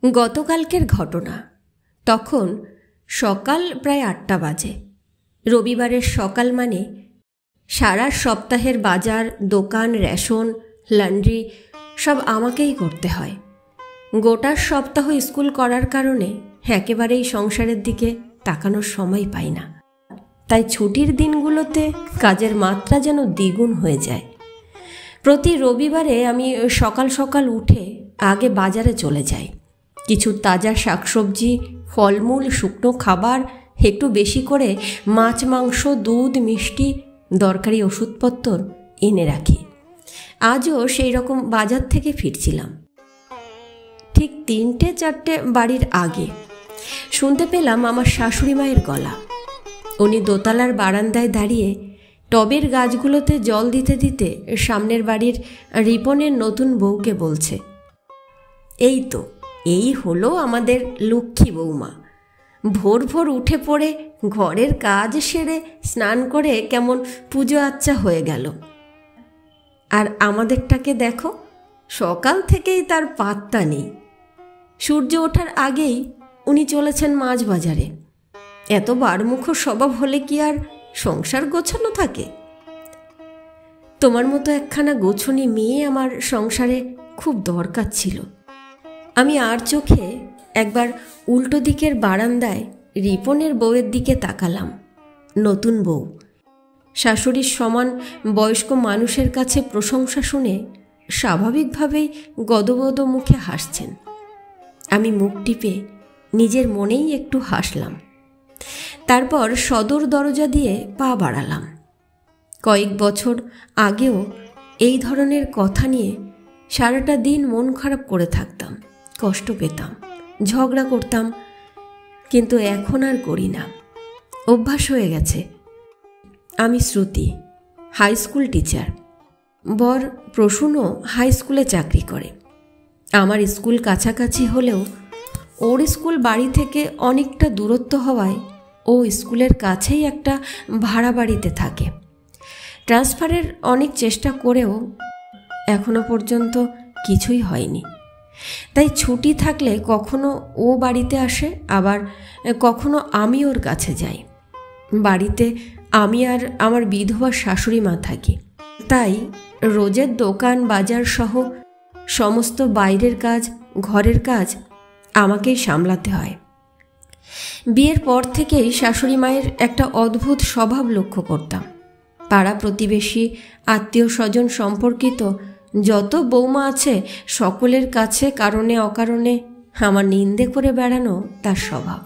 গতকালকের ঘটনা। তখন সকাল প্রায় ৮টা বাজে। রবিবারের সকাল মানে সারা সপ্তাহের বাজার, দোকান, রেশন, লন্ড্রি সব আমাকেই করতে হয়। গোটা সপ্তাহ স্কুল করার কারণে একেবারেই সংসারের দিকে তাকানোর সময় পাই না। তাই ছুটির দিনগুলোতে কাজের মাত্রা যেন দ্বিগুণ হয়ে যায়। প্রতি রবিবারে আমি সকাল সকাল উঠে আগে বাজারে চলে যাই। কিছু তাজা শাকসবজি, ফলমূল, শুকনো খাবার, একটু বেশি করে মাছ, মাংস, দুধ, মিষ্টি, দরকারি ওষুধপত্র এনে রাখি। আজও সেই রকম বাজার থেকে ফিরছিলাম। ঠিক ৩টে-৪টে বাড়ির আগে শুনতে পেলাম আমার শাশুড়ি মায়ের গলা। উনি দোতলার বারান্দায় দাঁড়িয়ে টবের গাছগুলোতে জল দিতে দিতে সামনের বাড়ির রিপনের নতুন বউকে বলছে, এই হলো আমাদের লক্ষ্মী বৌমা। ভোর ভোর উঠে পড়ে ঘরের কাজ সেরে স্নান করে কেমন পুজো আচ্চা হয়ে গেল। আর আমাদেরটাকে দেখো, সকাল থেকেই তার পাত্তা নেই। সূর্য ওঠার আগেই উনি চলেছেন মাছ বাজারে। এত বারমুখো স্বভাব হলে কি আর সংসার গোছানো থাকে? তোমার মতো একখানা গোছনি মেয়ে আমার সংসারে খুব দরকার ছিল। আমি আর চোখে একবার উল্টো দিকের বারান্দায় রিপনের বউয়ের দিকে তাকালাম। নতুন বউ শাশুড়ির সমান বয়স্ক মানুষের কাছে প্রশংসা শুনে স্বাভাবিকভাবেই গদগদ মুখে হাসছেন। আমি মুখ টিপে নিজের মনেই একটু হাসলাম। তারপর সদর দরজা দিয়ে পা বাড়ালাম। কয়েক বছর আগেও এই ধরনের কথা নিয়ে সারাটা দিন মন খারাপ করে থাকতাম, কষ্ট পেতাম, ঝগড়া করতাম, কিন্তু এখন আর করি না। অভ্যাস হয়ে গেছে। আমি শ্রুতি, হাই স্কুল টিচার। বর প্রসূনও হাই স্কুলে চাকরি করে। আমার স্কুল কাছাকাছি হলেও ওর স্কুল বাড়ি থেকে অনেকটা দূরত্ব হওয়ায় ও স্কুলের কাছেই একটা ভাড়া বাড়িতে থাকে। ট্রান্সফারের অনেক চেষ্টা করেও এখনো পর্যন্ত কিছুই হয়নি। তাই ছুটি থাকলে কখনো ও বাড়িতে আসে, আবার কখনো আমি ওর কাছে যাই। বাড়িতে আমি আর আমার বিধবা শাশুড়ি মা থাকি। তাই রোজের দোকান বাজার সহ সমস্ত বাইরের কাজ, ঘরের কাজ আমাকেই সামলাতে হয়। বিয়ের পর থেকেই শাশুড়ি মায়ের একটা অদ্ভুত স্বভাব লক্ষ্য করতাম। পাড়া প্রতিবেশী, আত্মীয় স্বজন সম্পর্কিত যত বৌমা আছে সকলের কাছে কারণে অকারণে আমার নিন্দে করে বেড়ানো তার স্বভাব।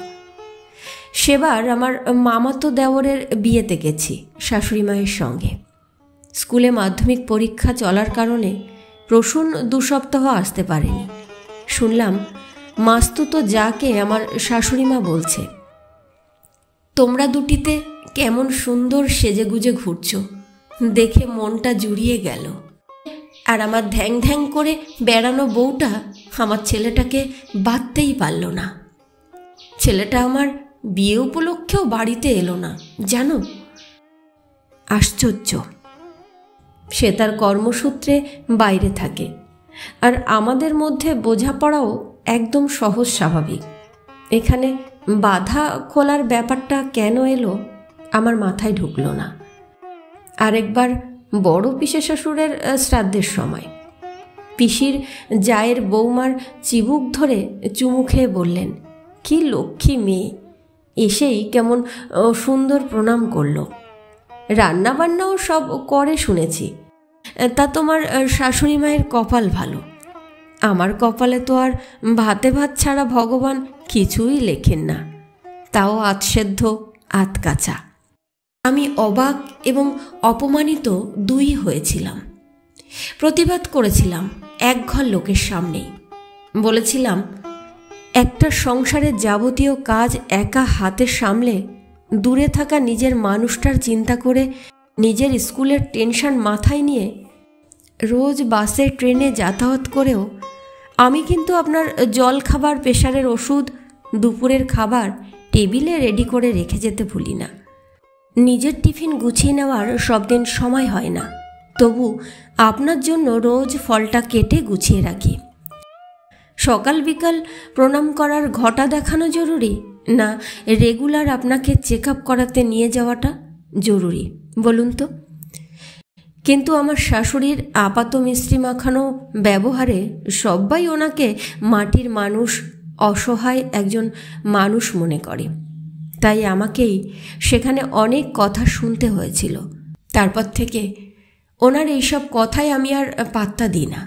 সেবার আমার মামাতো দেওরের বিয়েতে গেছি শাশুড়ি মায়ের সঙ্গে। স্কুলে মাধ্যমিক পরীক্ষা চলার কারণে প্রসূন 2 সপ্তাহ আসতে পারেনি। শুনলাম মাস্তুতো যাকে আমার শাশুড়ি মা বলছে, তোমরা দুটিতে কেমন সুন্দর সেজেগুজে ঘুরছ, দেখে মনটা জুড়িয়ে গেল। আর আমার ধ্যাং ধ্যাং করে বেড়ানো বউটা আমার ছেলেটাকে বাঁধতেই পারল না। ছেলেটা আমার বিয়ে উপলক্ষেও বাড়িতে এলো না, জানো। আশ্চর্য। সে তার কর্মসূত্রে বাইরে থাকে, আর আমাদের মধ্যে বোঝাপড়াও একদম সহজ স্বাভাবিক। এখানে বাধা খোলার ব্যাপারটা কেন এলো আমার মাথায় ঢুকলো না। আরেকবার বড় পিসে শ্বশুরের শ্রাদ্ধের সময় পিসির জায়ের বৌমার চিবুক ধরে চুমু খেয়ে বললেন, কি লক্ষ্মী মেয়ে, এসেই কেমন সুন্দর প্রণাম করলো। রান্নাবান্নাও সব করে শুনেছি। তা তোমার শাশুড়ি মায়ের কপাল ভালো। আমার কপালে তো আর ভাতে ভাত ছাড়া ভগবান কিছুই লেখেন না, তাও আধসেদ্ধ আধ কাঁচা। আমি অবাক এবং অপমানিত দুই হয়েছিলাম। প্রতিবাদ করেছিলাম একঘর লোকের সামনেই। বলেছিলাম, একটা সংসারের যাবতীয় কাজ একা হাতে সামলে দূরে থাকা নিজের মানুষটার চিন্তা করে নিজের স্কুলের টেনশন মাথায় নিয়ে রোজ বাসে ট্রেনে যাতায়াত করেও আমি কিন্তু আপনার জল খাবার, প্রেশারের ওষুধ, দুপুরের খাবার টেবিলে রেডি করে রেখে যেতে ভুলি না। নিজের টিফিন গুছিয়ে নেওয়ার সব দিন সময় হয় না, তবু আপনার জন্য রোজ ফলটা কেটে গুছিয়ে রাখি। সকাল বিকাল প্রণাম করার ঘটা দেখানো জরুরি, না রেগুলার আপনাকে চেক আপ করাতে নিয়ে যাওয়াটা জরুরি বলুন তো? কিন্তু আমার শাশুড়ির আপাত মিস্ত্রি মাখানো ব্যবহারে সবাই ওনাকে মাটির মানুষ, অসহায় একজন মানুষ মনে করে। তাই আমাকেই সেখানে অনেক কথা শুনতে হয়েছিল। তারপর থেকে ওনার এইসব কথাই আমি আর পাত্তা দিই না,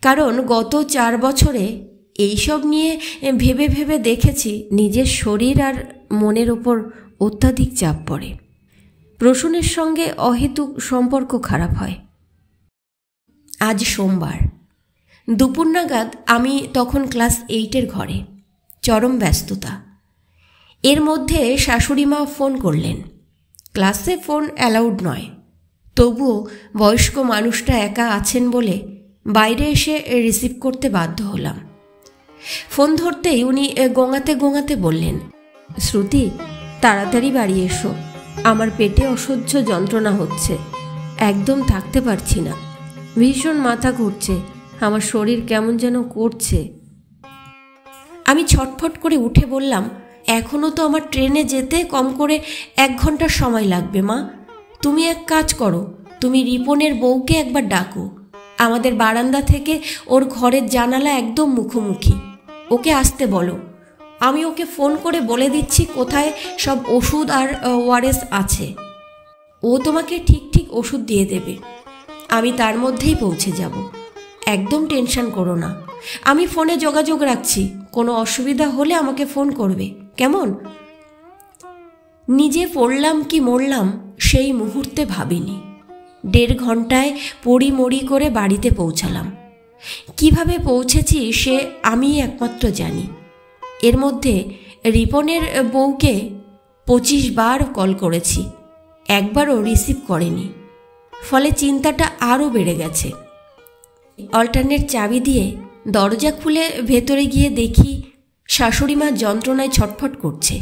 কারণ গত 4 বছরে এইসব নিয়ে ভেবে ভেবে দেখেছি নিজের শরীর আর মনের ওপর অত্যাধিক চাপ পড়ে। প্রসূনের সঙ্গে অহেতুক সম্পর্ক খারাপ হয়। আজ সোমবার দুপুর নাগাদ আমি তখন ক্লাস 8-এর ঘরে, চরম ব্যস্ততা। এর মধ্যে শাশুড়ি মা ফোন করলেন। ক্লাসে ফোন অ্যালাউড নয়, তবুও বয়স্ক মানুষটা একা আছেন বলে বাইরে এসে রিসিভ করতে বাধ্য হলাম। ফোন ধরতেই উনি গোঙাতে গোঙাতে বললেন, শ্রুতি তাড়াতাড়ি বাড়ি এসো, আমার পেটে অসহ্য যন্ত্রণা হচ্ছে, একদম থাকতে পারছি না, ভীষণ মাথা ঘুরছে, আমার শরীর কেমন যেন করছে। আমি ছটফট করে উঠে বললাম, এখনও তো আমার ট্রেনে যেতে কম করে 1 ঘন্টার সময় লাগবে মা। তুমি এক কাজ করো, তুমি রিপনের বউকে একবার ডাকো। আমাদের বারান্দা থেকে ওর ঘরের জানালা একদম মুখোমুখি, ওকে আসতে বলো। আমি ওকে ফোন করে বলে দিচ্ছি কোথায় সব ওষুধ আর ওআরএস আছে। ও তোমাকে ঠিক ঠিক ওষুধ দিয়ে দেবে, আমি তার মধ্যেই পৌঁছে যাব। একদম টেনশন করো না, আমি ফোনে যোগাযোগ রাখছি, কোনো অসুবিধা হলে আমাকে ফোন করবে, কেমন? নিজে পড়লাম কি মরলাম সেই মুহূর্তে ভাবিনি। 1.5 ঘন্টায় পড়ি মড়ি করে বাড়িতে পৌঁছালাম। কিভাবে পৌঁছেছি সে আমি একমাত্র জানি। এর মধ্যে রিপনের বউকে 25 বার কল করেছি, একবারও রিসিভ করেনি। ফলে চিন্তাটা আরও বেড়ে গেছে। অল্টারনেট চাবি দিয়ে দরজা খুলে ভেতরে গিয়ে দেখি শাশুড়িমা যন্ত্রণায় ছটফট করছে।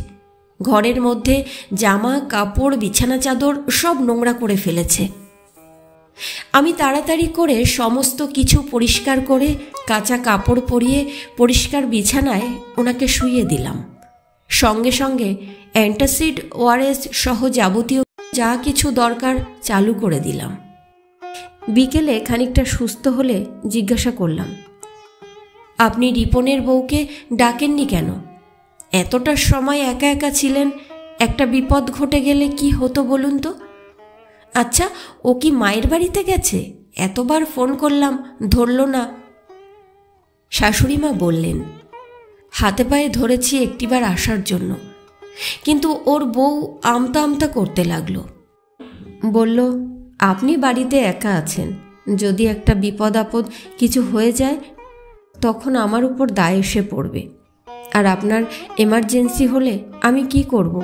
ঘরের মধ্যে জামা কাপড় বিছানা চাদর সব নোংরা করে ফেলেছে। আমি তাড়াতাড়ি করে সমস্ত কিছু পরিষ্কার করে কাঁচা কাপড় পরিয়ে পরিষ্কার বিছানায় ওনাকে শুইয়ে দিলাম। সঙ্গে সঙ্গে অ্যান্টাসিড, ওআরএস সহ যাবতীয় যা কিছু দরকার চালু করে দিলাম। বিকেলে খানিকটা সুস্থ হলে জিজ্ঞাসা করলাম, আপনি রিপনের বউকে ডাকেননি কেন? এতটা সময় একা একা ছিলেন, একটা বিপদ ঘটে গেলে কি হতো বলুন তো? আচ্ছা, ও কি মায়ের বাড়িতে গেছে? এতবার ফোন করলাম, ধরল না। শাশুড়িমা বললেন, হাতে পায়ে ধরেছি একটিবার আসার জন্য, কিন্তু ওর বউ আমতা আমতা করতে লাগলো। বলল, আপনি বাড়িতে একা আছেন, যদি একটা বিপদ আপদ কিছু হয়ে যায় তখন আমার উপর দায় এসে পড়বে, আর আপনার এমার্জেন্সি হলে আমি কি করব?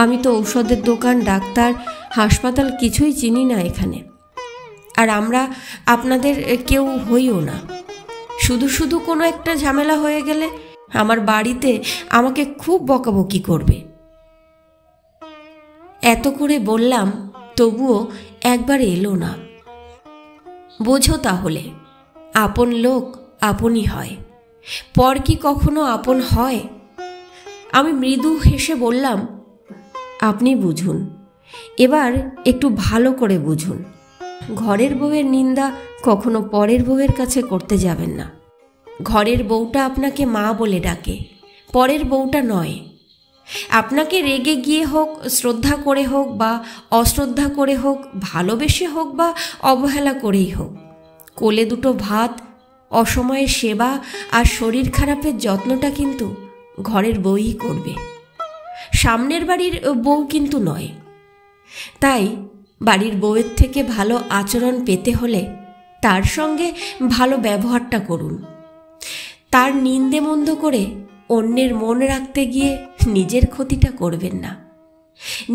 আমি তো ঔষধের দোকান, ডাক্তার, হাসপাতাল কিছুই চিনি না এখানে, আর আমরা আপনাদের কেউ হইও না। শুধু শুধু কোনো একটা ঝামেলা হয়ে গেলে আমার বাড়িতে আমাকে খুব বকাবকি করবে। এত করে বললাম, তবুও একবার এলো না। বোঝো তাহলে, আপন লোক আপনই হয়, পর কি কখনো আপন হয়? আমি মৃদু হেসে বললাম, আপনি বুঝুন, এবার একটু ভালো করে বুঝুন। ঘরের বউয়ের নিন্দা কখনো পরের বউয়ের কাছে করতে যাবেন না। ঘরের বউটা আপনাকে মা বলে ডাকে, পরের বউটা নয়। আপনাকে রেগে গিয়ে হোক, শ্রদ্ধা করে হোক বা অশ্রদ্ধা করে হোক, ভালোবেসে হোক বা অবহেলা করেই হোক, কোলে দুটো ভাত, অসময়ে সেবা আর শরীর খারাপের যত্নটা কিন্তু ঘরের বউই করবে, সামনের বাড়ির বউ কিন্তু নয়। তাই বাড়ির বউয়ের থেকে ভালো আচরণ পেতে হলে তার সঙ্গে ভালো ব্যবহারটা করুন। তার নিন্দে মন্দ করে অন্যের মন রাখতে গিয়ে নিজের ক্ষতিটা করবেন না।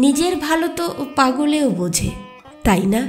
নিজের ভালো তো পাগলেও বোঝে, তাই না?